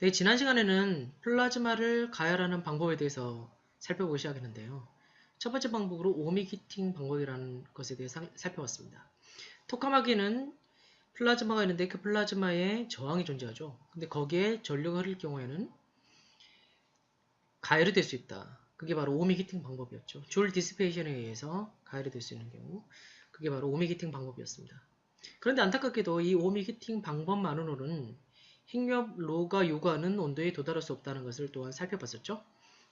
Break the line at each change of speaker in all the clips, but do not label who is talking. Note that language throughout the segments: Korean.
네, 지난 시간에는 플라즈마를 가열하는 방법에 대해서 살펴보기 시작했는데요. 첫 번째 방법으로 오믹 히팅 방법이라는 것에 대해 살펴봤습니다. 토카마기는 플라즈마가 있는데 그 플라즈마에 저항이 존재하죠. 근데 거기에 전류가 흐를 경우에는 가열이 될 수 있다. 그게 바로 오믹 히팅 방법이었죠. 줄 디스페이션에 의해서 가열이 될 수 있는 경우, 그게 바로 오믹 히팅 방법이었습니다. 그런데 안타깝게도 이 오믹 히팅 방법만으로는 핵융합 로가 요구하는 온도에 도달할 수 없다는 것을 또한 살펴봤었죠.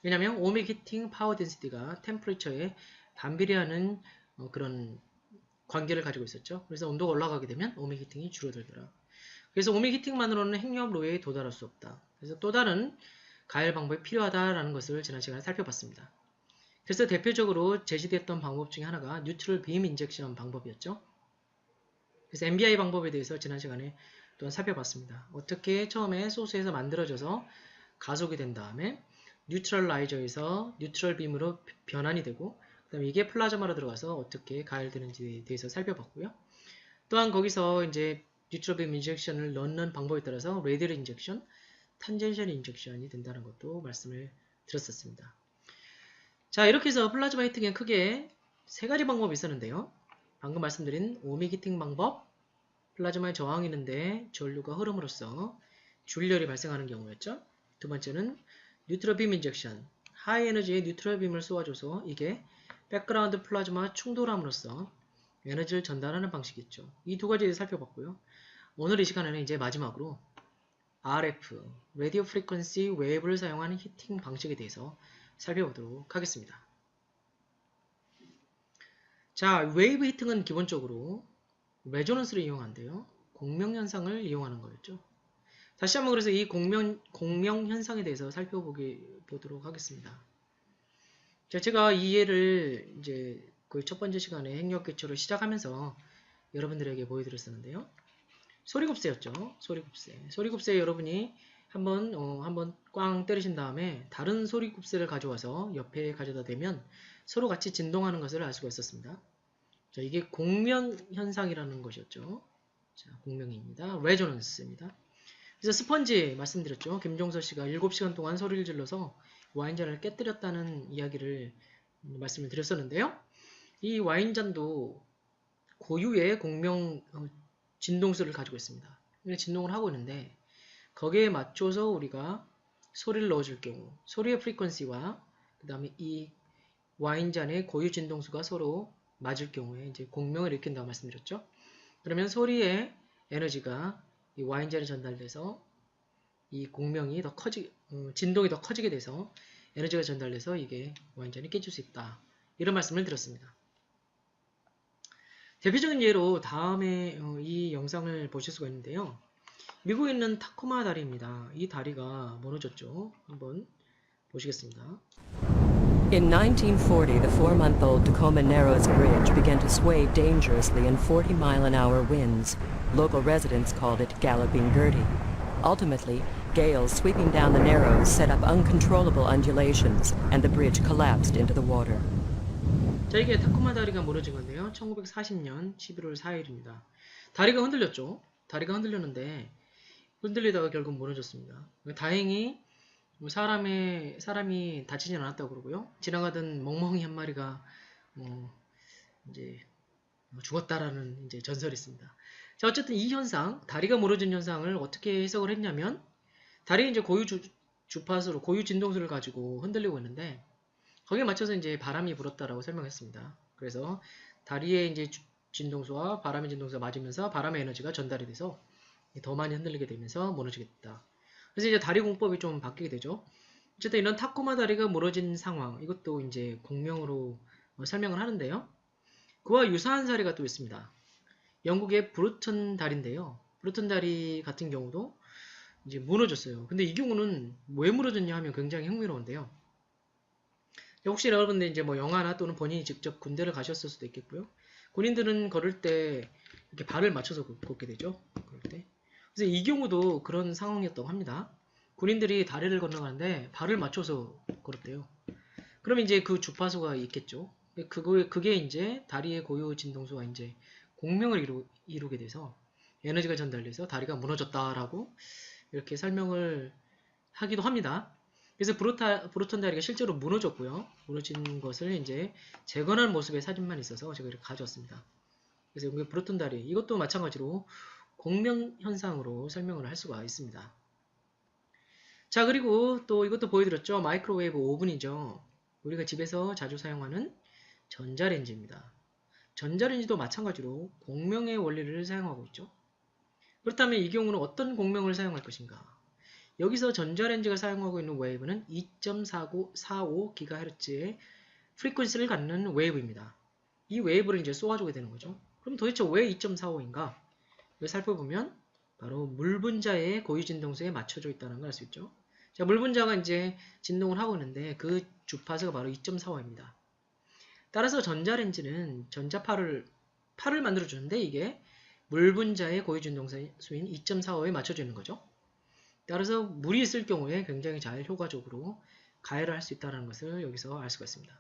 왜냐하면 오믹 히팅 파워 덴시티가 템퍼리처에 반비례하는 그런 관계를 가지고 있었죠. 그래서 온도가 올라가게 되면 오믹 히팅이 줄어들더라. 그래서 오믹 히팅만으로는 핵융합 로에 도달할 수 없다. 그래서 또 다른 가열 방법이 필요하다라는 것을 지난 시간에 살펴봤습니다. 그래서 대표적으로 제시됐던 방법 중에 하나가 뉴트럴 빔 인젝션 방법이었죠. 그래서 MBI 방법에 대해서 지난 시간에 또한 살펴봤습니다. 어떻게 처음에 소스에서 만들어져서 가속이 된 다음에 뉴트럴라이저에서 뉴트럴 빔으로 변환이 되고 그 다음에 이게 플라즈마로 들어가서 어떻게 가열되는지에 대해서 살펴봤고요. 또한 거기서 이제 뉴트럴 빔 인젝션을 넣는 방법에 따라서 레디얼 인젝션, 탄젠셜 인젝션이 된다는 것도 말씀을 드렸었습니다. 자, 이렇게 해서 플라즈마 히팅에 크게 세 가지 방법이 있었는데요. 방금 말씀드린 오믹 히팅 방법, 플라즈마에 저항이 있는데 전류가 흐름으로써 줄열이 발생하는 경우였죠. 두 번째는 뉴트럴 빔 인젝션, 하이 에너지의 뉴트럴 빔을 쏘아줘서 이게 백그라운드 플라즈마 충돌함으로써 에너지를 전달하는 방식이었죠. 이 두 가지를 살펴봤고요. 오늘 이 시간에는 이제 마지막으로 RF, 라디오 프리퀀시 웨이브를 사용하는 히팅 방식에 대해서 살펴보도록 하겠습니다. 자, 웨이브 히팅은 기본적으로 레조넌스를 이용한대요. 공명현상을 이용하는 거였죠. 다시 한번 그래서 이 공명현상에 대해서 살펴보도록 하겠습니다. 자, 제가 이 예를 이제 그 첫 번째 시간에 핵력개초를 시작하면서 여러분들에게 보여드렸었는데요. 소리곱새였죠. 소리곱새. 소리곱새 여러분이 한번 꽝 때리신 다음에 다른 소리곱새를 가져와서 옆에 가져다 대면 서로 같이 진동하는 것을 알 수가 있었습니다. 자, 이게 공명현상이라는 것이었죠. 자, 공명입니다. 레조넌스입니다. 그래서 스펀지 말씀드렸죠. 김종서 씨가 7시간 동안 소리를 질러서 와인잔을 깨뜨렸다는 이야기를 말씀을 드렸었는데요. 이 와인잔도 고유의 공명 진동수를 가지고 있습니다. 진동을 하고 있는데 거기에 맞춰서 우리가 소리를 넣어줄 경우 소리의 프리퀀시와 그 다음에 이 와인잔의 고유 진동수가 서로 맞을 경우에 이제 공명을 일으킨다고 말씀드렸죠. 그러면 소리의 에너지가 이 와인잔에 전달돼서 이 공명이 더 진동이 더 커지게 돼서 에너지가 전달돼서 이게 와인잔이 깨질 수 있다. 이런 말씀을 드렸습니다. 대표적인 예로 다음에 이 영상을 보실 수가 있는데요. 미국에 있는 타코마 다리입니다. 이 다리가 무너졌죠. 한번 보시겠습니다.
In 1940, the 4-month-old Tacoma Narrows Bridge began to sway dangerously in 40-mile-an-hour winds. Local residents called it Galloping Gertie. Ultimately, gales sweeping down the Narrows set up uncontrollable undulations, and the bridge collapsed into the water.
자, 이게 타코마 다리가 무너진 건데요. 1940년 11월 4일입니다. 다리가 흔들렸죠. 다리가 흔들렸는데 흔들리다가 결국 무너졌습니다. 다행히 사람이 다치진 않았다고 그러고요. 지나가던 멍멍이 한 마리가 이제 죽었다라는 이제 전설이 있습니다. 자, 어쨌든 이 현상, 다리가 무너진 현상을 어떻게 해석을 했냐면 다리가 이제 고유 주파수로 고유 진동수를 가지고 흔들리고 있는데 거기에 맞춰서 이제 바람이 불었다라고 설명했습니다. 그래서 다리의 이제 진동수와 바람의 진동수가 맞으면서 바람의 에너지가 전달이 돼서 더 많이 흔들리게 되면서 무너지게 됐다. 그래서 이제 다리 공법이 좀 바뀌게 되죠. 어쨌든 이런 타코마 다리가 무너진 상황, 이것도 이제 공명으로 설명을 하는데요. 그와 유사한 사례가 또 있습니다. 영국의 브루튼 다리인데요. 브루튼 다리 같은 경우도 이제 무너졌어요. 근데 이 경우는 왜 무너졌냐 하면 굉장히 흥미로운데요. 혹시 여러분들 이제 뭐 영화나 또는 본인이 직접 군대를 가셨을 수도 있겠고요. 군인들은 걸을 때 이렇게 발을 맞춰서 걷게 되죠. 그럴 때. 그래서 이 경우도 그런 상황이었다고 합니다. 군인들이 다리를 건너가는데 발을 맞춰서 걸었대요. 그럼 이제 그 주파수가 있겠죠. 그게 이제 다리의 고유 진동수가 이제 공명을 이루게 돼서 에너지가 전달돼서 다리가 무너졌다라고 이렇게 설명을 하기도 합니다. 그래서 브로톤 다리가 실제로 무너졌고요. 무너진 것을 이제 재건한 모습의 사진만 있어서 제가 이렇게 가져왔습니다. 그래서 여기 브로톤 다리, 이것도 마찬가지로 공명 현상으로 설명을 할 수가 있습니다. 자, 그리고 또 이것도 보여드렸죠. 마이크로웨이브 오븐이죠. 우리가 집에서 자주 사용하는 전자레인지입니다. 전자레인지도 마찬가지로 공명의 원리를 사용하고 있죠. 그렇다면 이 경우는 어떤 공명을 사용할 것인가? 여기서 전자레인지가 사용하고 있는 웨이브는 2.45GHz의 프리퀀시를 갖는 웨이브입니다. 이 웨이브를 이제 쏘아주게 되는 거죠. 그럼 도대체 왜 2.45인가? 이걸 살펴보면 바로 물 분자의 고유 진동수에 맞춰져 있다는 걸 알 수 있죠. 자, 물 분자가 이제 진동을 하고 있는데 그 주파수가 바로 2.45입니다. 따라서 전자레인지는 전자파를 만들어주는데 이게 물 분자의 고유 진동수인 2.45에 맞춰져 있는 거죠. 따라서 물이 있을 경우에 굉장히 잘 효과적으로 가열을 할 수 있다는 것을 여기서 알 수가 있습니다.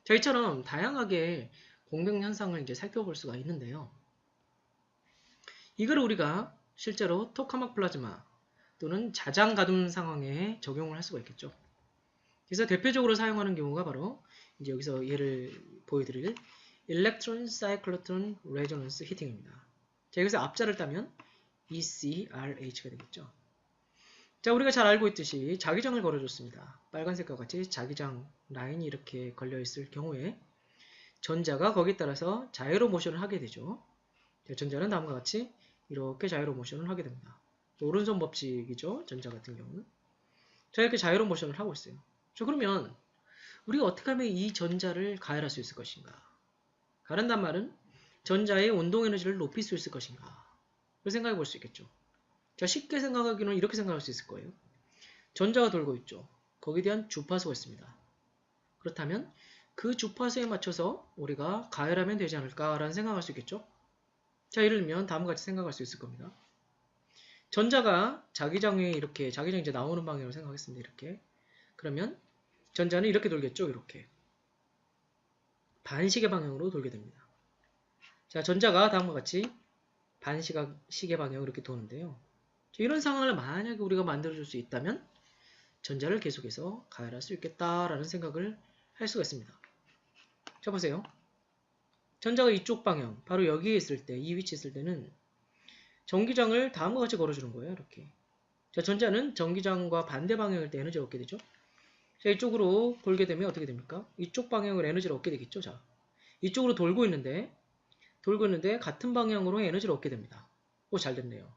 자, 이처럼 다양하게 공명 현상을 이제 살펴볼 수가 있는데요. 이걸 우리가 실제로 토카막 플라즈마 또는 자장 가둠 상황에 적용을 할 수가 있겠죠. 그래서 대표적으로 사용하는 경우가 바로 이제 여기서 예를 보여드릴 Electron Cyclotron Resonance Heating입니다. 자, 여기서 앞자를 따면 ECRH가 되겠죠. 자, 우리가 잘 알고 있듯이 자기장을 걸어줬습니다. 빨간색과 같이 자기장 라인이 이렇게 걸려있을 경우에 전자가 거기에 따라서 자이로 모션을 하게 되죠. 전자는 다음과 같이 이렇게 자이로 모션을 하게 됩니다. 오른손 법칙이죠. 전자 같은 경우는. 자, 이렇게 자이로 모션을 하고 있어요. 자, 그러면 우리가 어떻게 하면 이 전자를 가열할 수 있을 것인가? 가른단 말은 전자의 운동 에너지를 높일 수 있을 것인가? 를 생각해 볼 수 있겠죠. 자, 쉽게 생각하기는 이렇게 생각할 수 있을 거예요. 전자가 돌고 있죠. 거기에 대한 주파수가 있습니다. 그렇다면 그 주파수에 맞춰서 우리가 가열하면 되지 않을까라는 생각할 수 있겠죠. 자, 예를 들면 다음과 같이 생각할 수 있을 겁니다. 전자가 자기장에 이렇게 자기장이 이제 나오는 방향으로 생각하겠습니다. 이렇게. 그러면 전자는 이렇게 돌겠죠. 이렇게. 반시계 방향으로 돌게 됩니다. 자, 전자가 다음과 같이 반시계 방향으로 이렇게 도는데요. 이런 상황을 만약에 우리가 만들어줄 수 있다면 전자를 계속해서 가열할 수 있겠다라는 생각을 할 수가 있습니다. 자, 보세요. 전자가 이쪽 방향, 바로 여기에 있을 때, 이 위치에 있을 때는 전기장을 다음과 같이 걸어주는 거예요. 이렇게. 자, 전자는 전기장과 반대 방향일 때 에너지를 얻게 되죠. 자, 이쪽으로 돌게 되면 어떻게 됩니까? 이쪽 방향으로 에너지를 얻게 되겠죠. 자, 이쪽으로 돌고 있는데 같은 방향으로 에너지를 얻게 됩니다. 오, 잘 됐네요.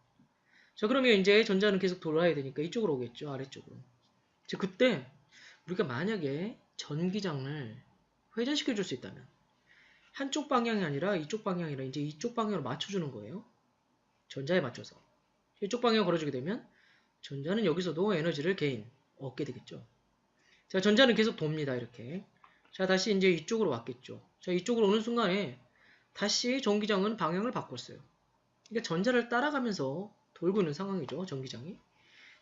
자, 그러면 이제 전자는 계속 돌아야 되니까 이쪽으로 오겠죠. 아래쪽으로. 자, 그때 우리가 만약에 전기장을 회전시켜 줄 수 있다면 한쪽 방향이 아니라 이쪽 방향이라 이제 이쪽 방향으로 맞춰주는 거예요. 전자에 맞춰서. 이쪽 방향 걸어주게 되면 전자는 여기서도 에너지를 개인 얻게 되겠죠. 자, 전자는 계속 돕니다. 이렇게. 자, 다시 이제 이쪽으로 왔겠죠. 자, 이쪽으로 오는 순간에 다시 전기장은 방향을 바꿨어요. 그러니까 전자를 따라가면서 돌고 있는 상황이죠. 전기장이.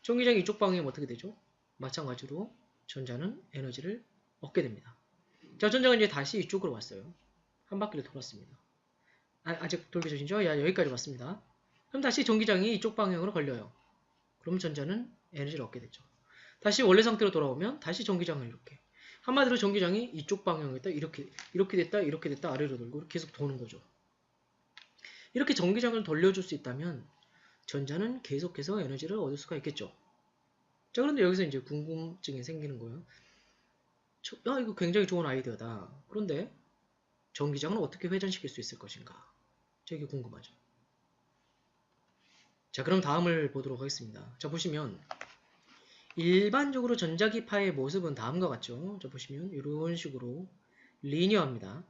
전기장이 이쪽 방향이면 어떻게 되죠? 마찬가지로 전자는 에너지를 얻게 됩니다. 자, 전자가 이제 다시 이쪽으로 왔어요. 한 바퀴를 돌았습니다. 아직 돌기 전이죠? 야, 여기까지 왔습니다. 그럼 다시 전기장이 이쪽 방향으로 걸려요. 그럼 전자는 에너지를 얻게 되죠. 다시 원래 상태로 돌아오면 다시 전기장을 이렇게. 한마디로 전기장이 이쪽 방향으로 했다, 이렇게 됐다, 아래로 돌고 계속 도는 거죠. 이렇게 전기장을 돌려줄 수 있다면 전자는 계속해서 에너지를 얻을 수가 있겠죠. 자, 그런데 여기서 이제 궁금증이 생기는 거예요. 야, 이거 굉장히 좋은 아이디어다. 그런데 전기장을 어떻게 회전시킬 수 있을 것인가? 자, 이게 궁금하죠. 자, 그럼 다음을 보도록 하겠습니다. 자, 보시면 일반적으로 전자기파의 모습은 다음과 같죠. 자, 보시면 이런 식으로 리니어합니다.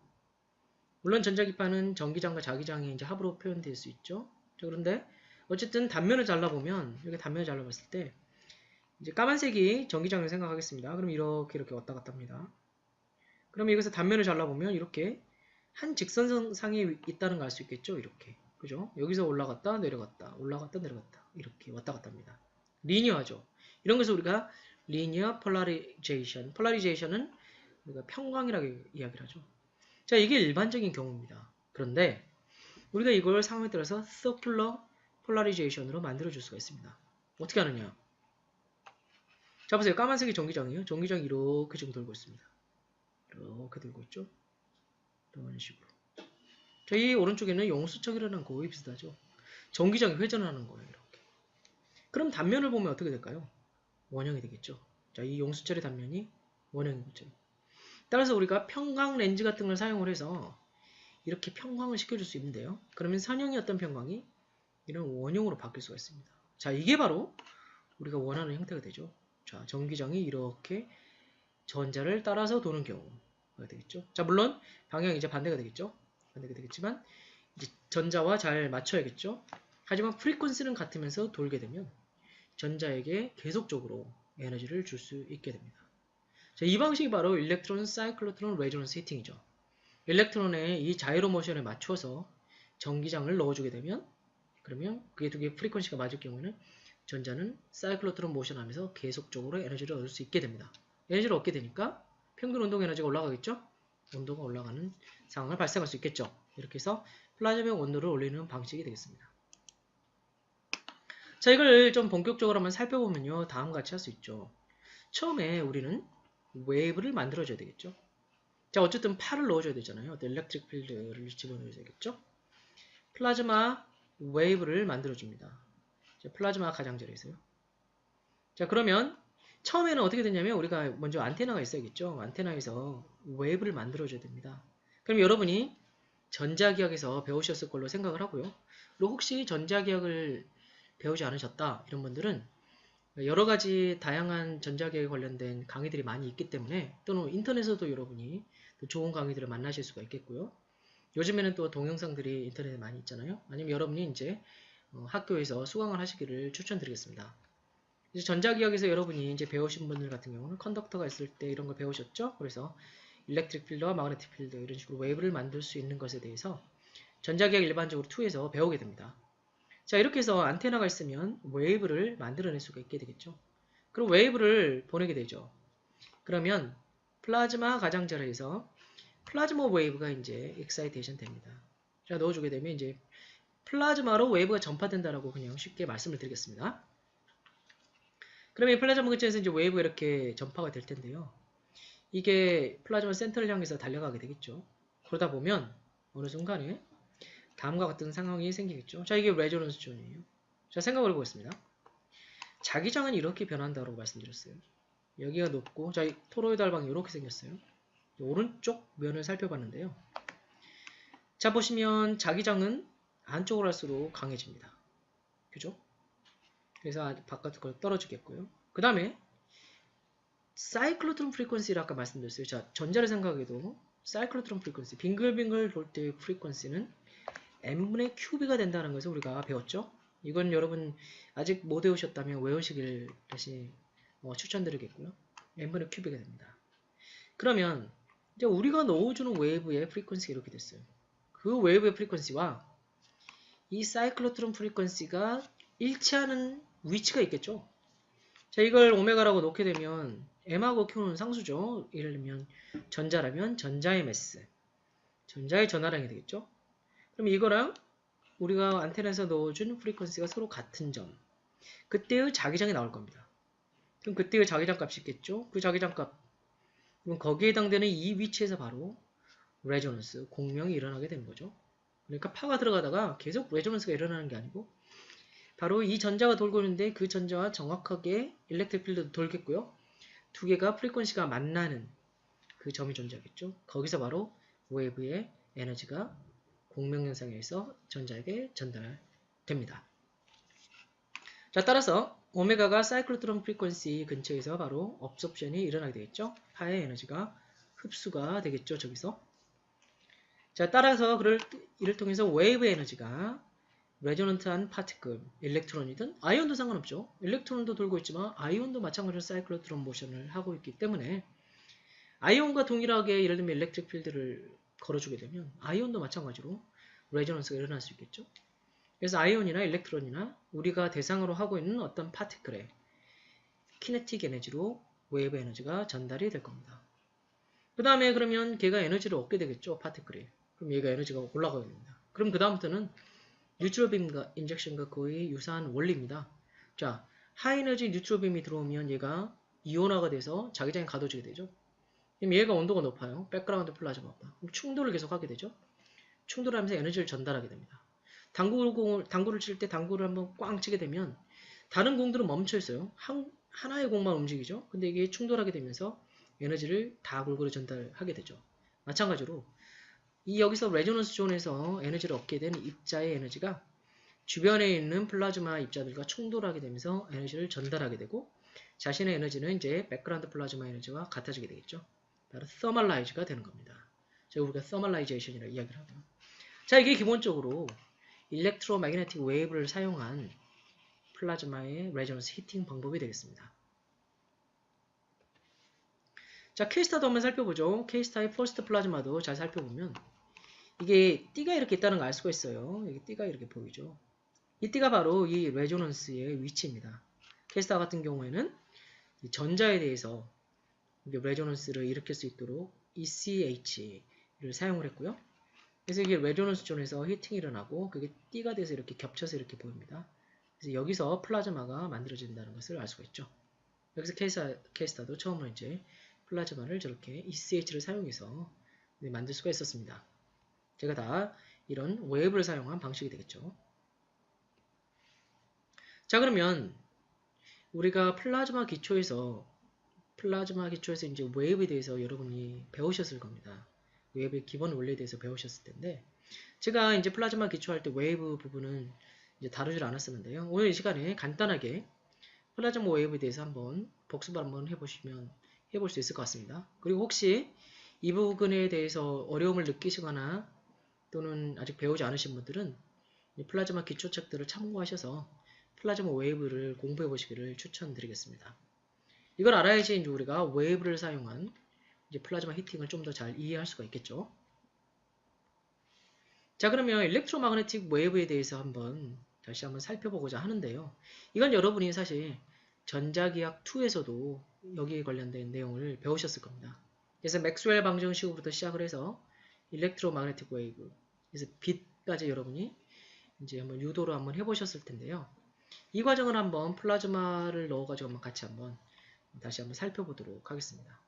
물론 전자기파는 전기장과 자기장이 이제 합으로 표현될 수 있죠. 자, 그런데 어쨌든 단면을 잘라보면 이렇게 단면을 잘라봤을 때 이제 까만색이 전기장을 생각하겠습니다. 그럼 이렇게 왔다 갔다 합니다. 그럼 여기서 단면을 잘라보면 이렇게 한 직선상에 있다는 걸 알 수 있겠죠. 이렇게. 그죠? 여기서 올라갔다 내려갔다 올라갔다 내려갔다 이렇게 왔다 갔다 합니다. 리니어하죠. 이런 것을 우리가 리니어 폴라리제이션, 폴라리제이션은 우리가 평광이라고 이야기를 하죠. 자, 이게 일반적인 경우입니다. 그런데 우리가 이걸 상황에 따라서 서큘러 폴라리제이션으로 만들어 줄 수가 있습니다. 어떻게 하느냐? 자, 보세요. 까만색이 전기장이에요. 전기장이 이렇게 지금 돌고 있습니다. 이렇게 돌고 있죠. 이런 식으로. 자, 이 오른쪽에는 용수척이라는 거의 비슷하죠. 전기장이 회전하는 거예요. 이렇게. 그럼 단면을 보면 어떻게 될까요? 원형이 되겠죠. 자, 이 용수철의 단면이 원형이겠죠. 따라서 우리가 평광 렌즈 같은 걸 사용을 해서 이렇게 평광을 시켜줄 수 있는데요. 그러면 선형이었던 평광이 이런 원형으로 바뀔 수가 있습니다. 자, 이게 바로 우리가 원하는 형태가 되죠. 자, 전기장이 이렇게 전자를 따라서 도는 경우가 되겠죠. 자, 물론 방향이 이제 반대가 되겠죠. 반대가 되겠지만 이제 전자와 잘 맞춰야겠죠. 하지만 프리퀀시는 같으면서 돌게 되면 전자에게 계속적으로 에너지를 줄 수 있게 됩니다. 자, 이 방식이 바로 일렉트론 사이클로트론 레조넌스 히팅이죠. 일렉트론의 이 자이로 모션에 맞춰서 전기장을 넣어주게 되면 그러면 그게 두 개의 프리퀀시가 맞을 경우에는 전자는 사이클로트론 모션하면서 계속적으로 에너지를 얻을 수 있게 됩니다. 에너지를 얻게 되니까 평균 운동 에너지가 올라가겠죠? 온도가 올라가는 상황을 발생할 수 있겠죠. 이렇게 해서 플라즈마의 온도를 올리는 방식이 되겠습니다. 자, 이걸 좀 본격적으로 한번 살펴보면요. 다음과 같이 할 수 있죠. 처음에 우리는 웨이브를 만들어줘야 되겠죠. 자, 어쨌든 팔을 넣어줘야 되잖아요. 일렉트릭 필드를 집어넣어야겠죠. 플라즈마 웨이브를 만들어줍니다. 자, 플라즈마 가장자리에서요. 자, 그러면 처음에는 어떻게 되냐면 우리가 먼저 안테나가 있어야겠죠. 안테나에서 웨이브를 만들어줘야 됩니다. 그럼 여러분이 전자기학에서 배우셨을 걸로 생각을 하고요. 그리고 혹시 전자기학을 배우지 않으셨다 이런 분들은 여러 가지 다양한 전자기학에 관련된 강의들이 많이 있기 때문에 또는 인터넷에서도 여러분이 또 좋은 강의들을 만나실 수가 있겠고요. 요즘에는 또 동영상들이 인터넷에 많이 있잖아요. 아니면 여러분이 이제 학교에서 수강을 하시기를 추천드리겠습니다. 이제 전자기학에서 여러분이 이제 배우신 분들 같은 경우는 컨덕터가 있을 때 이런 걸 배우셨죠. 그래서 일렉트릭 필드와 마그네틱 필드 이런 식으로 웨이브를 만들 수 있는 것에 대해서 전자기학 일반적으로 2에서 배우게 됩니다. 자, 이렇게 해서 안테나가 있으면 웨이브를 만들어낼 수가 있게 되겠죠. 그럼 웨이브를 보내게 되죠. 그러면 플라즈마 가장자리에서 플라즈마 웨이브가 이제 익사이테이션 됩니다. 자, 넣어주게 되면 이제 플라즈마로 웨이브가 전파된다라고 그냥 쉽게 말씀을 드리겠습니다. 그러면 이 플라즈마 근처에서 이제 웨이브가 이렇게 전파가 될 텐데요. 이게 플라즈마 센터를 향해서 달려가게 되겠죠. 그러다 보면 어느 순간에 다음과 같은 상황이 생기겠죠. 자, 이게 레조넌스 존이에요. 자, 생각을 해보겠습니다. 자기장은 이렇게 변한다고 말씀드렸어요. 여기가 높고, 자, 토로이드 알방이 이렇게 생겼어요. 오른쪽 면을 살펴봤는데요. 자, 보시면 자기장은 안쪽으로 할수록 강해집니다. 그죠? 그래서 바깥으로 떨어지겠고요. 그 다음에 사이클로트론 프리퀀시를 아까 말씀드렸어요. 자, 전자를 생각해도 사이클로트론 프리퀀시, 빙글빙글 돌 때의 프리퀀시는 n분의 qb가 된다는 것을 우리가 배웠죠. 이건 여러분 아직 못 외우셨다면 외우시길 다시 추천드리겠고요. n분의 qb가 됩니다. 그러면 이제 우리가 넣어주는 웨이브의 프리퀀시가 이렇게 됐어요. 그 웨이브의 프리퀀시와 이 사이클로트론 프리퀀시가 일치하는 위치가 있겠죠. 자, 이걸 오메가라고 놓게 되면 m하고 q는 상수죠. 예를 들면 전자라면 전자의 매스, 전자의 전하량이 되겠죠. 그럼 이거랑 우리가 안테나에서 넣어준 프리퀀시가 서로 같은 점, 그때의 자기장이 나올 겁니다. 그럼 그때의 자기장 값이 있겠죠. 그 자기장 값, 그럼 거기에 해당되는 이 위치에서 바로 레조넌스, 공명이 일어나게 되는 거죠. 그러니까 파가 들어가다가 계속 레조넌스가 일어나는 게 아니고 바로 이 전자가 돌고 있는데 그 전자와 정확하게 일렉트릭 필드도 돌겠고요. 두 개가 프리퀀시가 만나는 그 점이 존재하겠죠. 거기서 바로 웨이브의 에너지가 공명현상에 의해서 전자에게 전달됩니다. 자, 따라서 오메가가 사이클로트론 프리퀀시 근처에서 바로 업소션이 일어나게 되겠죠. 파의 에너지가 흡수가 되겠죠. 저기서. 자, 따라서 이를 통해서 웨이브 에너지가 레조넌트한 파티클, 일렉트론이든 아이온도 상관없죠. 일렉트론도 돌고 있지만 아이온도 마찬가지로 사이클로트론 모션을 하고 있기 때문에 아이온과 동일하게 예를 들면 일렉트릭 필드를 걸어주게 되면 아이온도 마찬가지로 레조넌스가 일어날 수 있겠죠. 그래서 아이온이나 일렉트론이나 우리가 대상으로 하고 있는 어떤 파티클의 키네틱 에너지로 웨이브 에너지가 전달이 될 겁니다. 그 다음에 그러면 걔가 에너지를 얻게 되겠죠. 파티클이. 그럼 얘가 에너지가 올라가게 됩니다. 그럼 그 다음부터는 뉴트럴빔과 인젝션과 거의 유사한 원리입니다. 자, 하이에너지 뉴트럴빔이 들어오면 얘가 이온화가 돼서 자기장이 가둬지게 되죠. 그럼 얘가 온도가 높아요. 백그라운드 플라즈마보다. 그럼 충돌을 계속 하게 되죠. 충돌하면서 에너지를 전달하게 됩니다. 당구를 칠 때 당구를 한번 꽝 치게 되면 다른 공들은 멈춰 있어요. 하나의 공만 움직이죠. 근데 이게 충돌하게 되면서 에너지를 다 골고루 전달하게 되죠. 마찬가지로 이 여기서 레조넌스 존에서 에너지를 얻게 되는 입자의 에너지가 주변에 있는 플라즈마 입자들과 충돌하게 되면서 에너지를 전달하게 되고 자신의 에너지는 이제 백그라운드 플라즈마 에너지와 같아지게 되겠죠. 바로 서멀라이즈가 되는 겁니다. 제가 우리가 서멀라이제이션이라고 이야기를 하고요. 자, 이게 기본적으로 일렉트로매그네틱 웨이브를 사용한 플라즈마의 레조넌스 히팅 방법이 되겠습니다. 자, 케이스타도 한번 살펴보죠. 케이스타의 퍼스트 플라즈마도 잘 살펴보면 이게 띠가 이렇게 있다는 걸 알 수가 있어요. 여기 띠가 이렇게 보이죠. 이 띠가 바로 이 레조넌스의 위치입니다. 케이스타 같은 경우에는 이 전자에 대해서 레조넌스를 일으킬 수 있도록 ECH를 사용을 했고요. 그래서 이게 레조넌스 존에서 히팅이 일어나고 그게 띠가 돼서 이렇게 겹쳐서 이렇게 보입니다. 그래서 여기서 플라즈마가 만들어진다는 것을 알 수가 있죠. 여기서 케이스타도 처음으로 이제 플라즈마를 저렇게 ECH를 사용해서 만들 수가 있었습니다. 제가 다 이런 웨이브를 사용한 방식이 되겠죠. 자, 그러면 우리가 플라즈마 기초에서 이제 웨이브에 대해서 여러분이 배우셨을 겁니다. 웨이브의 기본 원리에 대해서 배우셨을 텐데 제가 이제 플라즈마 기초할 때 웨이브 부분은 이제 다루질 않았었는데요. 오늘 이 시간에 간단하게 플라즈마 웨이브에 대해서 한번 복습을 한번 해볼 수 있을 것 같습니다. 그리고 혹시 이 부분에 대해서 어려움을 느끼시거나 또는 아직 배우지 않으신 분들은 플라즈마 기초책들을 참고하셔서 플라즈마 웨이브를 공부해 보시기를 추천드리겠습니다. 이걸 알아야지 이제 우리가 웨이브를 사용한 이제 플라즈마 히팅을 좀 더 잘 이해할 수가 있겠죠. 자, 그러면 일렉트로매그네틱 웨이브에 대해서 다시 한번 살펴보고자 하는데요. 이건 여러분이 사실 전자기학 2에서도 여기에 관련된 내용을 배우셨을 겁니다. 그래서 맥스웰 방정식으로부터 시작을 해서 일렉트로매그네틱 웨이브, 그래서 빛까지 여러분이 이제 한번 유도로 한번 해보셨을 텐데요. 이 과정을 한번 플라즈마를 넣어가지고 같이 다시 한번 살펴보도록 하겠습니다.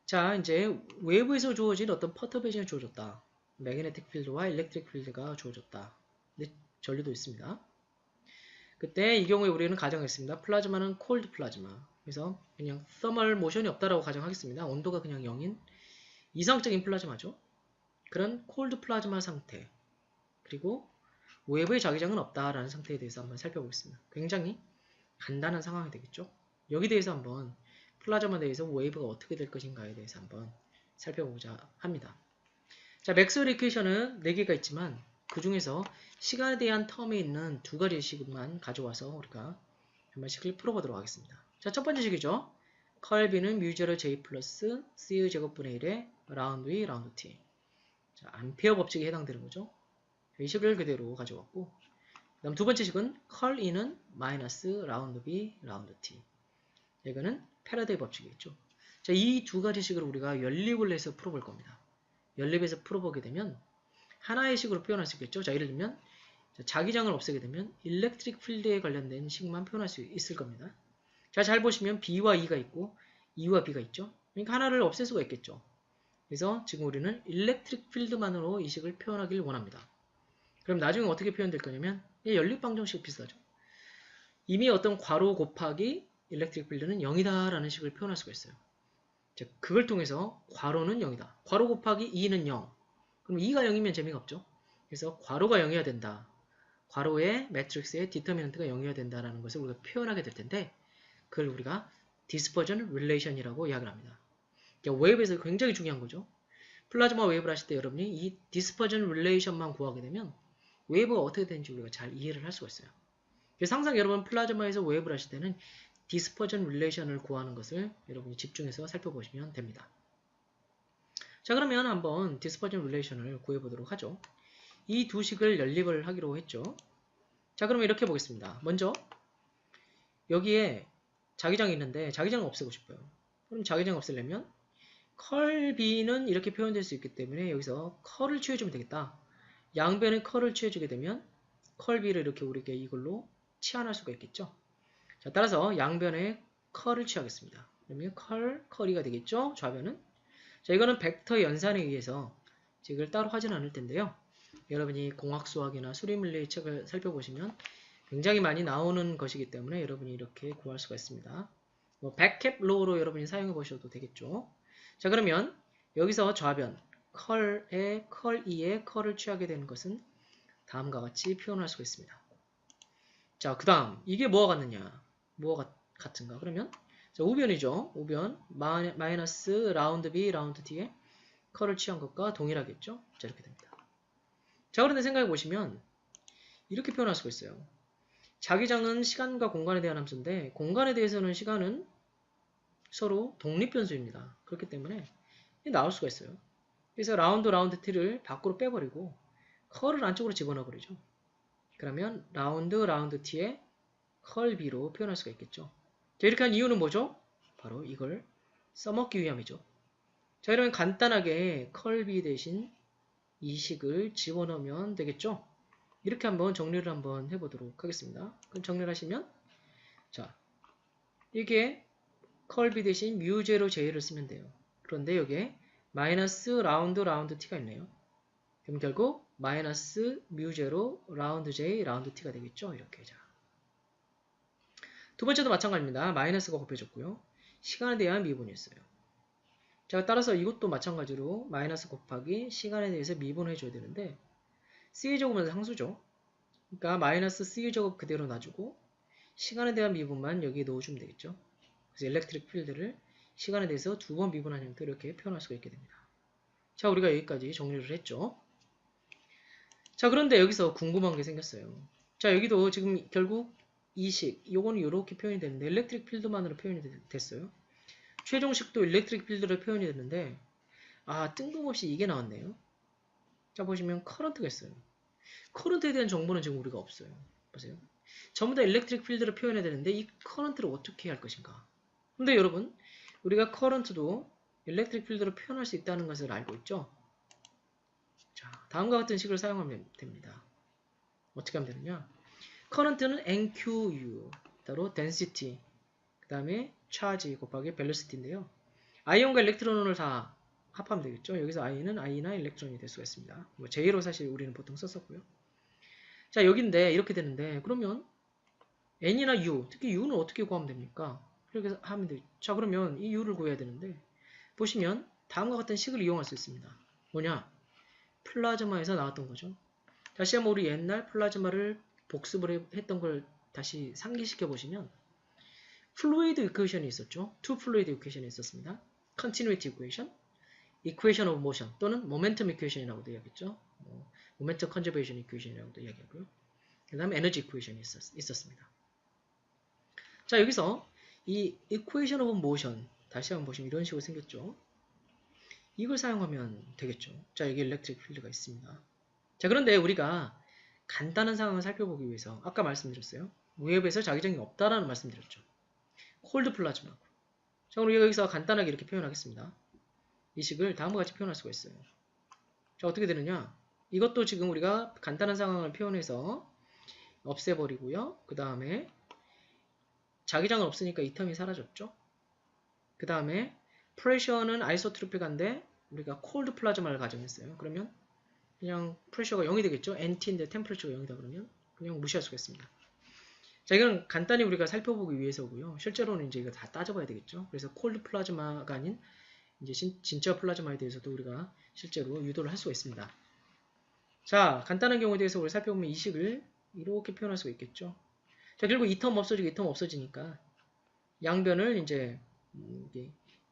자, 이제 웨이브에서 주어진 어떤 퍼터베이션이 주어졌다. 매그네틱 필드와 일렉트릭 필드가 주어졌다. 근데 전류도 있습니다. 그때 이 경우에 우리는 가정했습니다. 플라즈마는 콜드 플라즈마. 그래서 그냥 서멀 모션이 없다라고 가정하겠습니다. 온도가 그냥 0인 이상적인 플라즈마죠. 그런 콜드 플라즈마 상태. 그리고 웨이브의 자기장은 없다라는 상태에 대해서 한번 살펴보겠습니다. 굉장히 간단한 상황이 되겠죠. 여기 대해서 한번 플라즈마에 대해서 웨이브가 어떻게 될 것인가에 대해서 한번 살펴보고자 합니다. 자, 맥스웰 이퀘이션은 4개가 있지만 그 중에서 시간에 대한 텀에 있는 2가지씩만 가져와서 우리가 한 번씩을 풀어보도록 하겠습니다. 자, 첫 번째 식이죠. 컬 B는 뮤0 J 플러스 CU 제곱분의 1의 라운드 E 라운드 T. 자, 암페어 법칙에 해당되는 거죠. 이 식을 그대로 가져왔고, 그 다음 두 번째 식은 컬 E는 마이너스 라운드 B 라운드 T. 이거는 패러데이 법칙이겠죠. 자, 이 2가지식을 우리가 연립을 해서 풀어볼 겁니다. 연립해서 풀어보게 되면 하나의 식으로 표현할 수 있겠죠. 자, 예를 들면 자기장을 없애게 되면 일렉트릭 필드에 관련된 식만 표현할 수 있을 겁니다. 자, 잘 보시면 B와 E가 있고 E와 B가 있죠. 그러니까 하나를 없앨 수가 있겠죠. 그래서 지금 우리는 일렉트릭 필드만으로 이 식을 표현하길 원합니다. 그럼 나중에 어떻게 표현될 거냐면 연립방정식 비슷하죠. 이미 어떤 괄호 곱하기 일렉트릭 필드는 0이다 라는 식을 표현할 수가 있어요. 자, 그걸 통해서 괄호는 0이다. 괄호 곱하기 2는 0. 그럼 2가 0이면 재미가 없죠. 그래서 괄호가 0이어야 된다. 괄호의 매트릭스의 디터미넌트가 0이어야 된다라는 것을 우리가 표현하게 될 텐데 그걸 우리가 디스퍼전 릴레이션이라고 이야기를 합니다. 그러니까 웨이브에서 굉장히 중요한 거죠. 플라즈마 웨이브를 하실 때 여러분이 이 디스퍼전 릴레이션만 구하게 되면 웨이브가 어떻게 되는지 우리가 잘 이해를 할 수가 있어요. 그래서 항상 여러분 플라즈마에서 웨이브를 하실 때는 디스퍼전 릴레이션을 구하는 것을 여러분이 집중해서 살펴보시면 됩니다. 자, 그러면 한번 디스퍼전 릴레이션을 구해보도록 하죠. 이 두 식을 연립을 하기로 했죠. 자, 그러면 이렇게 보겠습니다. 먼저 여기에 자기장이 있는데 자기장을 없애고 싶어요. 그럼 자기장 없애려면 컬 B는 이렇게 표현될 수 있기 때문에 여기서 컬을 취해주면 되겠다. 양변에 컬을 취해주게 되면 컬 B를 이렇게 우리가 이걸로 치환할 수가 있겠죠. 자, 따라서 양변에 컬을 취하겠습니다. 그러면 컬이가 되겠죠? 좌변은. 자, 이거는 벡터 연산에 의해서 이걸 따로 하진 않을 텐데요. 여러분이 공학수학이나 수리물리의 책을 살펴보시면 굉장히 많이 나오는 것이기 때문에 여러분이 이렇게 구할 수가 있습니다. 뭐 백캡 로우로 여러분이 사용해 보셔도 되겠죠. 자, 그러면 여기서 좌변 컬의 컬 2에 컬을 취하게 되는 것은 다음과 같이 표현할 수가 있습니다. 자, 그 다음 이게 뭐가 같느냐? 뭐가 같은가? 그러면 자, 우변이죠. 우변 마이너스 라운드 B 라운드 T에 컬을 취한 것과 동일하겠죠. 자, 이렇게 됩니다. 자, 그런데 생각해 보시면 이렇게 표현할 수가 있어요. 자기장은 시간과 공간에 대한 함수인데 공간에 대해서는 시간은 서로 독립변수입니다. 그렇기 때문에 나올 수가 있어요. 그래서 라운드 t를 밖으로 빼버리고 컬을 안쪽으로 집어넣어 버리죠. 그러면 라운드 t에 컬 b로 표현할 수가 있겠죠. 자, 이렇게 한 이유는 뭐죠? 바로 이걸 써먹기 위함이죠. 자, 이러면 간단하게 컬 b 대신 이 식을 집어넣으면 되겠죠. 이렇게 한번 정리를 한번 해보도록 하겠습니다. 그럼 정리를 하시면 자, 이게 컬 b 대신 뮤0 j를 쓰면 돼요. 그런데 여기에 마이너스 라운드 t가 있네요. 그럼 결국 마이너스 뮤0 라운드 j 라운드 t가 되겠죠. 이렇게. 자, 두 번째도 마찬가지입니다. 마이너스가 곱해졌고요. 시간에 대한 미분이었어요. 자, 따라서 이것도 마찬가지로 마이너스 곱하기 시간에 대해서 미분을 해줘야 되는데 C제곱은 상수죠. 그러니까 마이너스 C제곱 그대로 놔주고 시간에 대한 미분만 여기에 넣어주면 되겠죠. 그래서 일렉트릭 필드를 시간에 대해서 두 번 미분한 형태로 이렇게 표현할 수가 있게 됩니다. 자, 우리가 여기까지 정리를 했죠. 자, 그런데 여기서 궁금한 게 생겼어요. 자, 여기도 지금 결국 이식, 요거는 이렇게 표현이 되는데 일렉트릭 필드만으로 표현이 됐어요. 최종식도 일렉트릭 필드로 표현이 됐는데 뜬금없이 이게 나왔네요. 자, 보시면 커런트가 있어요. 커런트에 대한 정보는 지금 우리가 없어요. 보세요. 전부 다 일렉트릭 필드로 표현해야 되는데 이 커런트를 어떻게 할 것인가. 근데 여러분, 우리가 커런트도 일렉트릭 필드로 표현할 수 있다는 것을 알고 있죠? 자, 다음과 같은 식을 사용하면 됩니다. 어떻게 하면 되느냐? 커런트는 NQU, 따로 density, 그 다음에 charge 곱하기 velocity인데요. 아이온과 일렉트론을 다 합하면 되겠죠. 여기서 I는 I나 일렉트론이 될 수가 있습니다. 뭐 J로 사실 우리는 보통 썼었고요. 자, 여기인데 이렇게 되는데 그러면 N이나 U, 특히 U는 어떻게 구하면 됩니까? 이렇게 하면 되죠. 자, 그러면 이 U를 구해야 되는데 보시면 다음과 같은 식을 이용할 수 있습니다. 뭐냐? 플라즈마에서 나왔던 거죠. 다시 한번 우리 옛날 플라즈마를 복습을 했던 걸 다시 상기시켜 보시면 플루이드 이퀘이션이 있었죠. 투 플루이드 이퀘이션이 있었습니다. 컨티뉴이티 이퀘이션, 이퀘이션 오브 모션 또는 모멘텀 이퀘이션이라고도 이야기했죠. 모멘텀 컨저베이션 이퀘이션이라고도 이야기하고요. 그 다음에 에너지 이퀘이션이 있었습니다. 자, 여기서 이 이퀘이션 오브 모션 다시 한번 보시면 이런 식으로 생겼죠. 이걸 사용하면 되겠죠. 자, 여기 일렉트릭 필드가 있습니다. 자, 그런데 우리가 간단한 상황을 살펴보기 위해서 아까 말씀드렸어요. 웹에서 자기장이 없다라는 말씀드렸죠. 콜드 플라즈마고. 자, 그럼 여기서 간단하게 이렇게 표현하겠습니다. 이 식을 다음과 같이 표현할 수가 있어요. 자, 어떻게 되느냐? 이것도 지금 우리가 간단한 상황을 표현해서 없애버리고요. 그 다음에 자기장은 없으니까 이 텀이 사라졌죠. 그 다음에 프레셔는 아이소트로픽한데 우리가 콜드 플라즈마를 가정했어요. 그러면 그냥 프레셔가 0이 되겠죠. NT인데 템퍼레처가 0이다 그러면 그냥 무시할 수가 있습니다. 자, 이건 간단히 우리가 살펴보기 위해서고요. 실제로는 이제 이거 다 따져봐야 되겠죠. 그래서 콜드 플라즈마가 아닌 이제 진짜 플라즈마에 대해서도 우리가 실제로 유도를 할 수가 있습니다. 자, 간단한 경우에 대해서 우리 살펴보면 이 식을 이렇게 표현할 수가 있겠죠. 자, 결국 이 텀 없어지고 이 텀 없어지니까 양변을 이제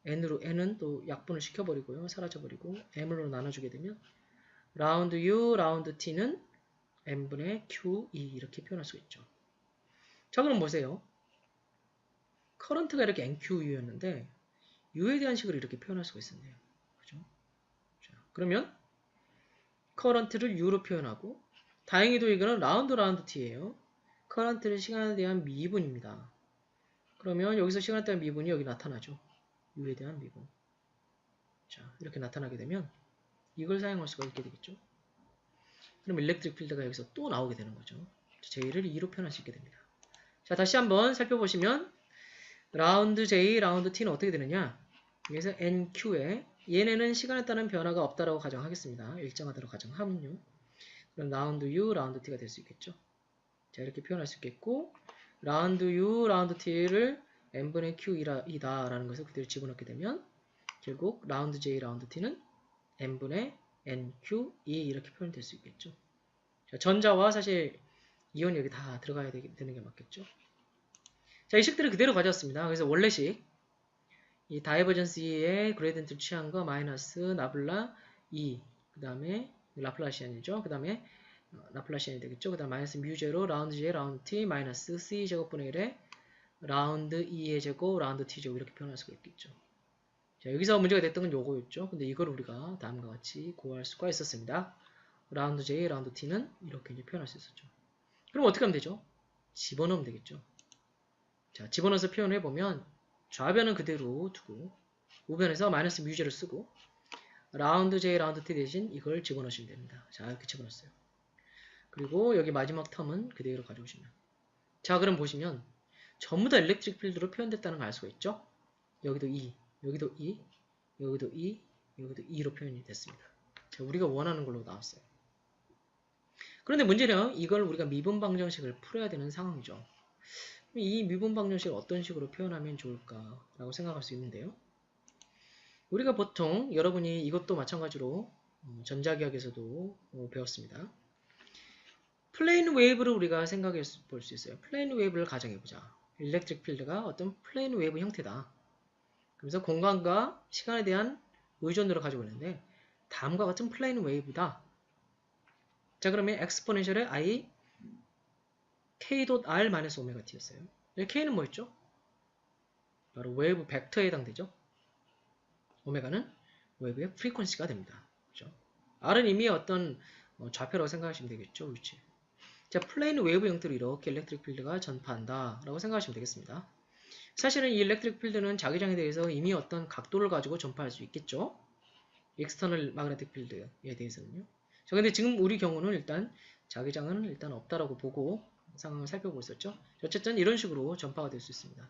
N은 또 약분을 시켜버리고요. 사라져버리고 M으로 나눠주게 되면 라운드 U, 라운드 T는 M분의 QE 이렇게 표현할 수가 있죠. 자, 그럼 보세요. 커런트가 이렇게 NQU였는데 U에 대한 식으로 이렇게 표현할 수가 있었네요. 그죠? 자, 그러면 커런트를 U로 표현하고 다행히도 이거는 라운드 T예요. 커런트는 시간에 대한 미분입니다. 그러면 여기서 시간에 대한 미분이 여기 나타나죠. U에 대한 미분. 자, 이렇게 나타나게 되면 이걸 사용할 수가 있게 되겠죠. 그럼 일렉트릭 필드가 여기서 또 나오게 되는 거죠. J를 2로 표현할 수 있게 됩니다. 자, 다시 한번 살펴보시면 라운드 J, 라운드 T는 어떻게 되느냐? 여기서 NQ에 얘네는 시간에 따른 변화가 없다라고 가정하겠습니다. 일정하다고 가정하면요. 그럼 라운드 U, 라운드 T가 될 수 있겠죠. 자, 이렇게 표현할 수 있겠고 라운드 U, 라운드 T를 n분의 Q이다라는 것을 그대로 집어넣게 되면 결국 라운드 J, 라운드 T는 n분의 NQE 이렇게 표현될 수 있겠죠. 자, 전자와 사실 이온이 여기 다 들어가야 되는 게 맞겠죠. 자, 이 식들을 그대로 가져왔습니다. 그래서 원래식 이 다이버전스의 그레디언트를 취한 거 마이너스 나블라 2 그 다음에 라플라시안이죠. 그 다음에 라플라시안이 되겠죠. 그 다음 마이너스 뮤제로 라운드 J 라운드 T 마이너스 C 제곱분의 1에 라운드 E의 제곱 라운드 T 제곱 이렇게 표현할 수가 있겠죠. 자, 여기서 문제가 됐던 건 요거였죠. 근데 이걸 우리가 다음과 같이 구할 수가 있었습니다. 라운드 J 라운드 T는 이렇게 이제 표현할 수 있었죠. 그럼 어떻게 하면 되죠? 집어넣으면 되겠죠. 자, 집어넣어서 표현해보면 좌변은 그대로 두고 우변에서 마이너스 뮤제를 쓰고 라운드 J, 라운드 T 대신 이걸 집어넣으시면 됩니다. 자, 이렇게 집어넣었어요. 그리고 여기 마지막 텀은 그대로 가져오시면. 자, 그럼 보시면 전부 다 일렉트릭 필드로 표현됐다는 걸 알 수가 있죠. 여기도 E, 여기도 E, 여기도 E, 여기도 E로 표현이 됐습니다. 자, 우리가 원하는 걸로 나왔어요. 그런데 문제는 이걸 우리가 미분 방정식을 풀어야 되는 상황이죠. 이 미분 방정식을 어떤 식으로 표현하면 좋을까라고 생각할 수 있는데요. 우리가 보통 여러분이 이것도 마찬가지로 전자기학에서도 배웠습니다. 플레인 웨이브를 우리가 생각해 볼 수 있어요. 플레인 웨이브를 가정해보자. 일렉트릭 필드가 어떤 플레인 웨이브 형태다. 그래서 공간과 시간에 대한 의존도를 가지고 있는데 다음과 같은 플레인 웨이브다. 자, 그러면 엑스포넨셜의 I k.r-오메가-t였어요. k는 뭐였죠? 바로 웨이브 벡터에 해당되죠. 오메가는 웨이브의 프리퀀시가 됩니다. 그렇죠? r은 이미 어떤 좌표라고 생각하시면 되겠죠. 위치. 자, 플레인 웨이브 형태로 이렇게 일렉트릭 필드가 전파한다 라고 생각하시면 되겠습니다. 사실은 이 일렉트릭 필드는 자기장에 대해서 이미 어떤 각도를 가지고 전파할 수 있겠죠. 익스터널 마그네틱 필드에 대해서는요. 자, 근데 지금 우리 경우는 일단 자기장은 일단 없다라고 보고 상황을 살펴보고 있었죠. 어쨌든 이런 식으로 전파가 될 수 있습니다.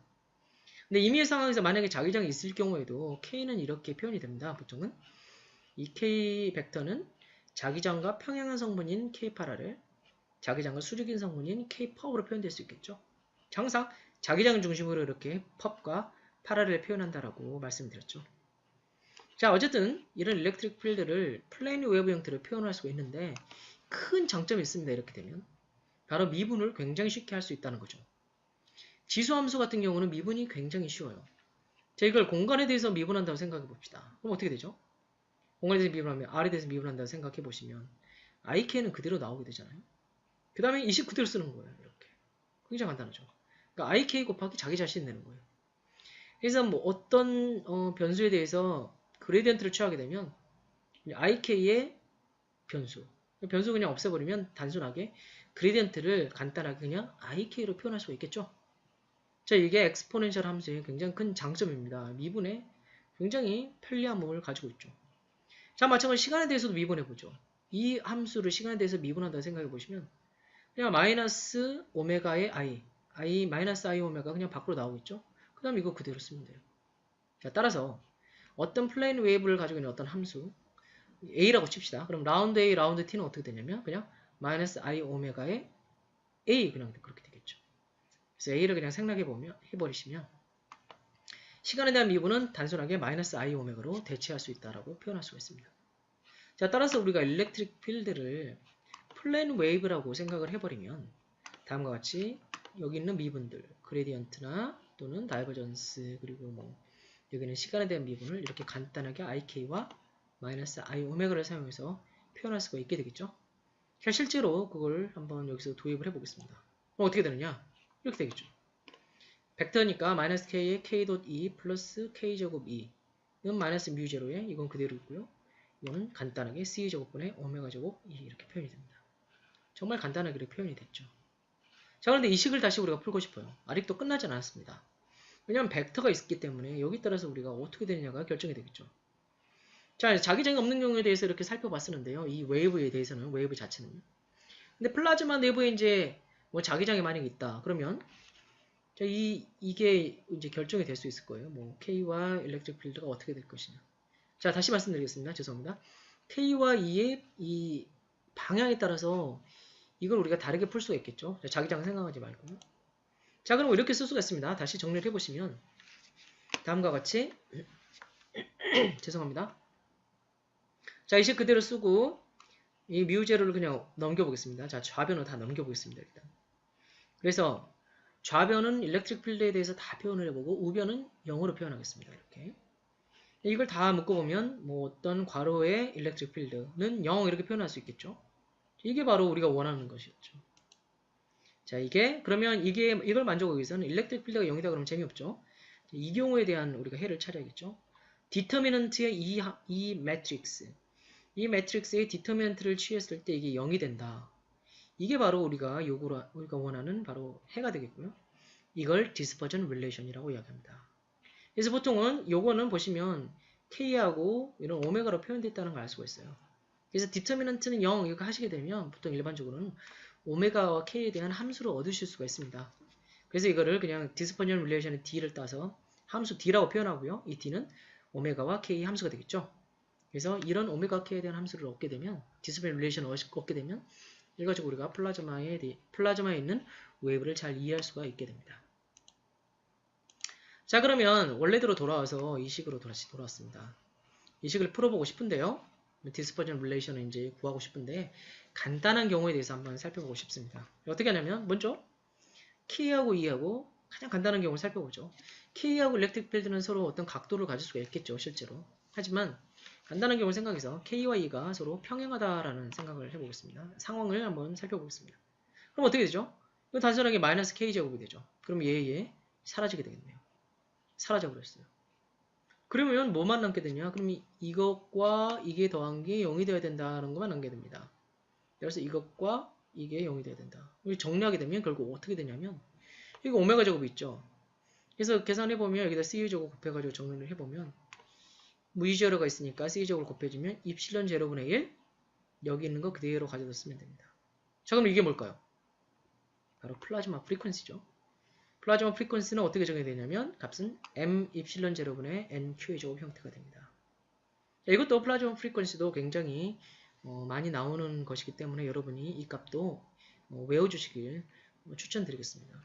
근데 임의의 상황에서 만약에 자기장이 있을 경우에도 K는 이렇게 표현이 됩니다. 보통은 이 K 벡터는 자기장과 평행한 성분인 K 파라를 자기장과 수직인 성분인 K 펍으로 표현될 수 있겠죠. 항상 자기장 중심으로 이렇게 펍과 파라를 표현한다라고 말씀드렸죠. 자, 어쨌든 이런 일렉트릭 필드를 플레인 웨이브 형태로 표현할 수가 있는데 큰 장점이 있습니다. 이렇게 되면 바로 미분을 굉장히 쉽게 할 수 있다는 거죠. 지수함수 같은 경우는 미분이 굉장히 쉬워요. 자, 이걸 공간에 대해서 미분한다고 생각해 봅시다. 그럼 어떻게 되죠? 공간에 대해서 미분하면 R에 대해서 미분한다고 생각해 보시면 IK는 그대로 나오게 되잖아요. 그 다음에 20 그대로 쓰는 거예요. 이렇게. 굉장히 간단하죠. 그러니까 IK 곱하기 자기 자신 내는 거예요. 그래서 뭐 어떤 변수에 대해서 그레디언트를 취하게 되면 IK의 변수 그냥 없애버리면 단순하게 그레디언트를 간단하게 그냥 IK로 표현할 수가 있겠죠. 자, 이게 엑스포넨셜 함수의 굉장히 큰 장점입니다. 미분에 굉장히 편리함을 가지고 있죠. 자, 마찬가지로 시간에 대해서도 미분해보죠. 이 함수를 시간에 대해서 미분한다고 생각해보시면 그냥 마이너스 오메가의 I 마이너스 I 오메가 그냥 밖으로 나오겠죠. 그 다음 이거 그대로 쓰면 돼요. 자, 따라서 어떤 플레인 웨이브를 가지고 있는 어떤 함수 A라고 칩시다. 그럼 라운드 A, 라운드 T는 어떻게 되냐면 그냥 마이너스 I 오메가의 A 그냥 그렇게 되겠죠. 그래서 A를 그냥 해버리시면 시간에 대한 미분은 단순하게 마이너스 I 오메가로 대체할 수 있다라고 표현할 수가 있습니다. 자, 따라서 우리가 일렉트릭 필드를 플레인 웨이브라고 생각을 해버리면 다음과 같이 여기 있는 미분들 그레디언트나 또는 다이버전스 그리고 뭐 여기는 시간에 대한 미분을 이렇게 간단하게 IK와 마이너스 I 오메가를 사용해서 표현할 수가 있게 되겠죠. 자, 실제로 그걸 한번 여기서 도입을 해보겠습니다. 그럼 어떻게 되느냐? 이렇게 되겠죠. 벡터니까 마이너스 K에 K.E 플러스 K제곱 E는 마이너스 뮤제로에 이건 그대로 있고요. 이거는 간단하게 C제곱분의 오메가 제곱 E 이렇게 표현이 됩니다. 정말 간단하게 이렇게 표현이 됐죠. 자, 그런데 이 식을 다시 우리가 풀고 싶어요. 아직도 끝나지 않았습니다. 왜냐하면 벡터가 있기 때문에 여기 따라서 우리가 어떻게 되느냐가 결정이 되겠죠. 자, 자기장이 없는 경우에 대해서 이렇게 살펴봤었는데요. 이 웨이브에 대해서는, 웨이브 자체는. 근데 플라즈마 내부에 이제 뭐 자기장이 만약에 있다. 그러면 자, 이게 이제 결정이 될 수 있을 거예요. 뭐 K와 일렉트릭 필드가 어떻게 될 것이냐. 자, 다시 말씀드리겠습니다. 죄송합니다. K와 E의 이 방향에 따라서 이걸 우리가 다르게 풀 수가 있겠죠. 자, 자기장 생각하지 말고. 자, 그럼 이렇게 쓸 수가 있습니다. 다시 정리를 해보시면 다음과 같이 죄송합니다. 자, 이식 그대로 쓰고 이 미우제로를 그냥 넘겨보겠습니다. 자, 좌변을 다 넘겨보겠습니다. 일단. 그래서 좌변은 일렉트릭 필드에 대해서 다 표현을 해보고 우변은 0으로 표현하겠습니다. 이렇게. 이걸 다 묶어보면 뭐 어떤 괄호의 일렉트릭 필드는 0 이렇게 표현할 수 있겠죠. 이게 바로 우리가 원하는 것이었죠. 자, 그러면 이걸 만족하기 위해서는 일렉트릭 필드가 0이다 그러면 재미없죠. 이 경우에 대한 우리가 해를 찾아야겠죠. 디터미넌트의 이 매트릭스. 이 매트릭스의 디터미넌트를 취했을 때 이게 0이 된다. 이게 바로 우리가 원하는 바로 해가 되겠고요. 이걸 디스퍼전 릴레이션이라고 이야기합니다. 그래서 보통은 요거는 보시면 K하고 이런 오메가로 표현됐다는 걸 알 수가 있어요. 그래서 디터미넌트는 0 이렇게 하시게 되면 보통 일반적으로는 오메가와 K에 대한 함수를 얻으실 수가 있습니다. 그래서 이거를 그냥 디스퍼전 릴레이션의 D를 따서 함수 D라고 표현하고요. 이 D는 오메가와 K 함수가 되겠죠. 그래서 이런 오메가 K에 대한 함수를 얻게 되면 디스퍼전 릴레이션을 얻게 되면 일괄적으로 우리가 플라즈마에 있는 웨이브를 잘 이해할 수가 있게 됩니다. 자, 그러면 원래대로 돌아와서 이 식으로 다시 돌아왔습니다. 이 식을 풀어보고 싶은데요. 디스퍼전 릴레이션을 이제 구하고 싶은데 간단한 경우에 대해서 한번 살펴보고 싶습니다. 어떻게 하냐면 먼저 K하고 E하고 가장 간단한 경우를 살펴보죠. K하고 일렉트릭 필드는 서로 어떤 각도를 가질 수가 있겠죠. 실제로. 하지만 간단한 경우를 생각해서 K와 E가 서로 평행하다라는 생각을 해보겠습니다. 상황을 한번 살펴보겠습니다. 그럼 어떻게 되죠? 이건 단순하게 마이너스 K제곱이 되죠. 그럼 얘 사라지게 되겠네요. 사라져버렸어요. 그러면 뭐만 남게 되냐? 그럼 이것과 이게 더한 게 0이 되어야 된다는 것만 남게 됩니다. 그래서 이것과 이게 0이 되어야 된다. 정리하게 되면 결국 어떻게 되냐면 이거 오메가 제곱이 있죠. 그래서 계산해보면 여기다 CU제곱 곱해가지고 정리를 해보면 무이제로가 있으니까 CU제곱을 곱해주면 입실론 제로분의 1 여기 있는 거 그대로 가져다 쓰면 됩니다. 자, 그럼 이게 뭘까요? 바로 플라즈마 프리퀀시죠. 플라즈마 프리퀀시는 어떻게 정해야 되냐면 값은 m 입실론 제로분의 nq의 제곱 형태가 됩니다. 자, 이것도 플라즈마 프리퀀시도 굉장히 많이 나오는 것이기 때문에 여러분이 이 값도 외워주시길 추천드리겠습니다.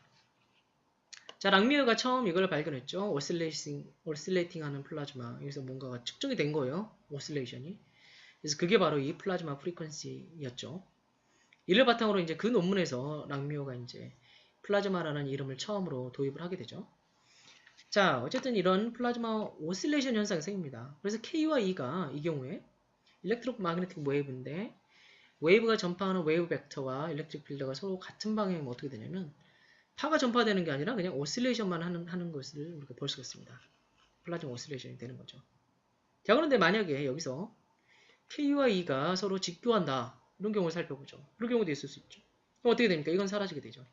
자, 랑미어가 처음 이걸 발견했죠. 오실레이팅 하는 플라즈마. 여기서 뭔가가 측정이 된 거예요. 오실레이션이. 그래서 그게 바로 이 플라즈마 프리퀀시였죠. 이를 바탕으로 이제 그 논문에서 랑미어가 이제 플라즈마라는 이름을 처음으로 도입을 하게 되죠. 자, 어쨌든 이런 플라즈마 오실레이션 현상이 생깁니다. 그래서 K와 E가 이 경우에 일렉트로마그네틱 웨이브인데 웨이브가 전파하는 웨이브 벡터와 일렉트릭 필드가 서로 같은 방향이면 어떻게 되냐면 파가 전파되는 게 아니라 그냥 오실레이션만 하는 것을 우리가 볼 수가 있습니다. 플라즈마 오실레이션이 되는 거죠. 자, 그런데 만약에 여기서 K와 E가 서로 직교한다. 이런 경우를 살펴보죠. 그런 경우도 있을 수 있죠. 그럼 어떻게 됩니까? 이건 사라지게 되죠.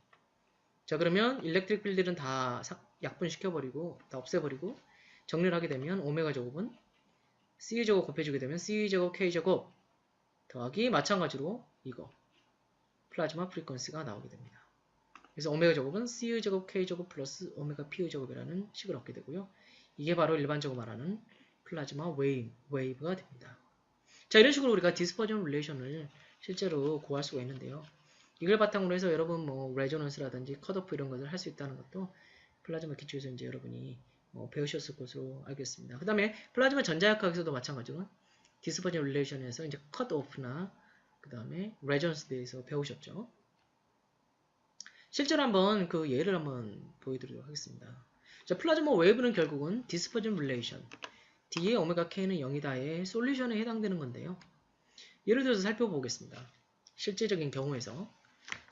자, 그러면 일렉트릭 필드는 다 약분시켜버리고 다 없애버리고 정리를 하게 되면 오메가 제곱은 C제곱 곱해주게 되면 C제곱 K제곱 더하기 마찬가지로 이거 플라즈마 프리퀀시가 나오게 됩니다. 그래서 오메가 제곱은 C제곱 K제곱 플러스 오메가 P제곱이라는 식을 얻게 되고요. 이게 바로 일반적으로 말하는 플라즈마 웨이브가 됩니다. 자, 이런 식으로 우리가 디스퍼전 릴레이션을 실제로 구할 수가 있는데요. 이걸 바탕으로 해서 여러분 뭐 레조넌스라든지 컷오프 이런 것을 할 수 있다는 것도 플라즈마 기초에서 이제 여러분이 배우셨을 것으로 알겠습니다. 그 다음에 플라즈마 전자역학에서도 마찬가지로 디스퍼전 릴레이션에서 이제 컷오프나 그 다음에 레조넌스에 대해서 배우셨죠. 실제로 한번 그 예를 한번 보여드리도록 하겠습니다. 자, 플라즈마 웨이브는 결국은 디스퍼전 릴레이션 D의 오메가 K는 0이다의 솔루션에 해당되는 건데요. 예를 들어서 살펴보겠습니다. 실제적인 경우에서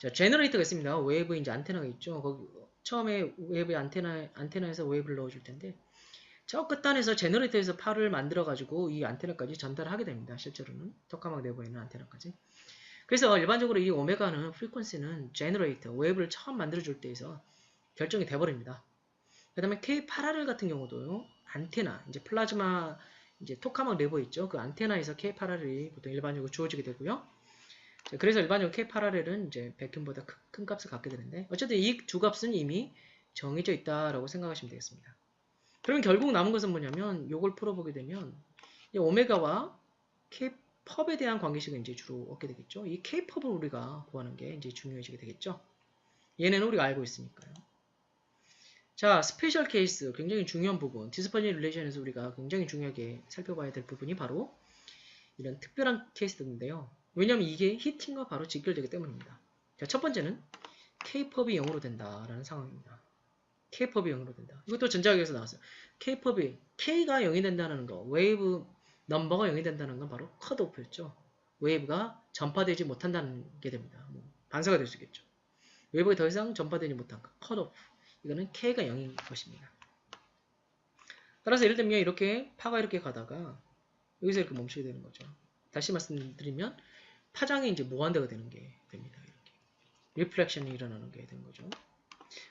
자, 제너레이터가 있습니다. 웨이브 이제 안테나가 있죠. 거기 처음에 웨이브 안테나에서 웨이브를 넣어줄 텐데 저 끝단에서 제너레이터에서 팔을 만들어 가지고 이 안테나까지 전달을 하게 됩니다. 실제로는 토카막 내부에 있는 안테나까지. 그래서 일반적으로 이 오메가는 프리퀀시는 제너레이터 웨이브를 처음 만들어 줄 때에서 결정이 돼 버립니다. 그다음에 K 파라렐 같은 경우도요. 안테나 이제 플라즈마 이제 토카막 내부에 있죠. 그 안테나에서 K 파라렐이 보통 일반적으로 주어지게 되고요. 그래서 일반적으로 K 파라렐은 이제 백큐음보다 큰 값을 갖게 되는데 어쨌든 이 두 값은 이미 정해져 있다라고 생각하시면 되겠습니다. 그러면 결국 남은 것은 뭐냐면 요걸 풀어보게 되면 이 오메가와 K펍에 대한 관계식을 이제 주로 얻게 되겠죠. 이 K펍을 우리가 구하는 게 이제 중요해지게 되겠죠. 얘네는 우리가 알고 있으니까요. 자, 스페셜 케이스 굉장히 중요한 부분, 디스퍼전 릴레이션에서 우리가 굉장히 중요하게 살펴봐야 될 부분이 바로 이런 특별한 케이스들인데요. 왜냐하면 이게 히팅과 바로 직결되기 때문입니다. 자, 첫 번째는 K펍이 0으로 된다라는 상황입니다. K펍이 0으로 된다. 이것도 전자학에서 나왔어요. K펍이 K가 0이 된다는 거, 웨이브 넘버가 0이 된다는 건 바로 컷오프였죠. 웨이브가 전파되지 못한다는 게 됩니다. 반사가 될 수 있겠죠. 웨이브가 더 이상 전파되지 못한 것, 컷오프. 이거는 K가 0인 것입니다. 따라서 예를 들면 이렇게 파가 이렇게 가다가 여기서 이렇게 멈추게 되는 거죠. 다시 말씀드리면 파장이 이제 무한대가 되는 게 됩니다. 이렇게 리플렉션이 일어나는 게 되는 거죠.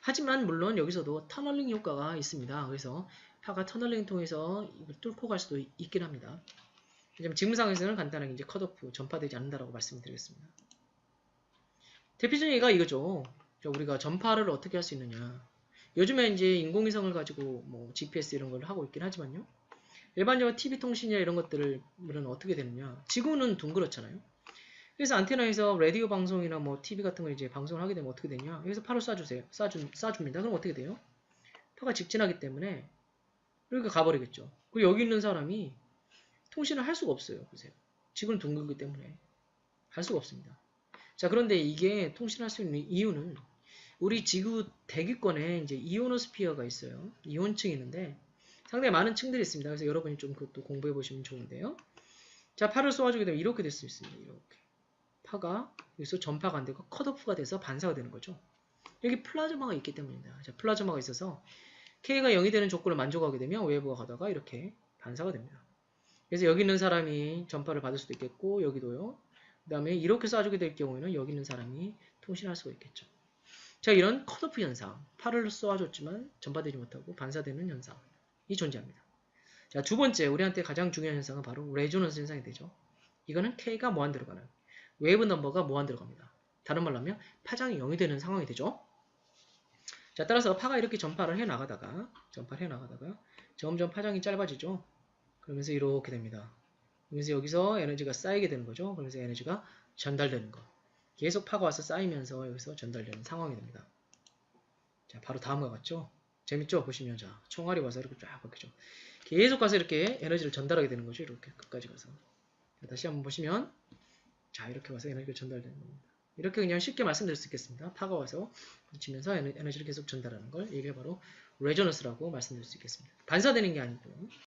하지만 물론 여기서도 터널링 효과가 있습니다. 그래서 파가 터널링 통해서 이걸 뚫고 갈 수도 있긴 합니다. 지금 상황에서는 간단하게 이제 컷오프 전파되지 않는다라고 말씀드리겠습니다. 대표적인 예가 이거죠. 우리가 전파를 어떻게 할 수 있느냐. 요즘에 이제 인공위성을 가지고 뭐 GPS 이런 걸 하고 있긴 하지만요. 일반적으로 TV 통신이나 이런 것들은 어떻게 되느냐. 지구는 둥그렇잖아요. 그래서 안테나에서 라디오 방송이나 뭐 TV 같은 걸 이제 방송을 하게 되면 어떻게 되냐. 여기서 파를 쏴줍니다. 그럼 어떻게 돼요? 파가 직진하기 때문에 이렇게 가버리겠죠. 그리고 여기 있는 사람이 통신을 할 수가 없어요. 보세요. 지구는 둥글기 때문에 할 수가 없습니다. 자, 그런데 이게 통신할 수 있는 이유는 우리 지구 대기권에 이제 이오노스피어가 있어요. 이온층이 있는데 상당히 많은 층들이 있습니다. 그래서 여러분이 좀 그것도 공부해 보시면 좋은데요. 자, 파를 쏘아주게 되면 이렇게 될 수 있습니다. 이렇게. 파가 여기서 전파가 안 되고 컷오프가 돼서 반사가 되는 거죠. 여기 플라즈마가 있기 때문입니다. 자, 플라즈마가 있어서 K가 0이 되는 조건을 만족하게 되면 웨이브가 가다가 이렇게 반사가 됩니다. 그래서 여기 있는 사람이 전파를 받을 수도 있겠고 여기도요. 그 다음에 이렇게 쏴주게 될 경우에는 여기 있는 사람이 통신할 수가 있겠죠. 자, 이런 컷오프 현상, 파를 쏘아줬지만 전파되지 못하고 반사되는 현상이 존재합니다. 자, 두 번째 우리한테 가장 중요한 현상은 바로 레조넌스 현상이 되죠. 이거는 K가 무한대로 가는 웨이브 넘버가 무한대로 갑니다. 다른 말로 하면 파장이 0이 되는 상황이 되죠. 자, 따라서 파가 이렇게 전파를 해나가다가 점점 파장이 짧아지죠. 그러면서 이렇게 됩니다. 그래서 여기서 에너지가 쌓이게 되는 거죠. 그래서 에너지가 전달되는 거. 계속 파가 와서 쌓이면서 여기서 전달되는 상황이 됩니다. 자, 바로 다음과 같죠? 재밌죠? 보시면 자, 총알이 와서 이렇게 쫙 바뀌죠. 계속 가서 이렇게 에너지를 전달하게 되는 거죠. 이렇게 끝까지 가서. 자, 다시 한번 보시면 자, 이렇게 와서 에너지가 전달되는 겁니다. 이렇게 그냥 쉽게 말씀드릴 수 있겠습니다. 파가 와서 부딪히면서 에너지를 계속 전달하는 걸 이게 바로 레조넌스라고 말씀드릴 수 있겠습니다. 반사되는 게 아니고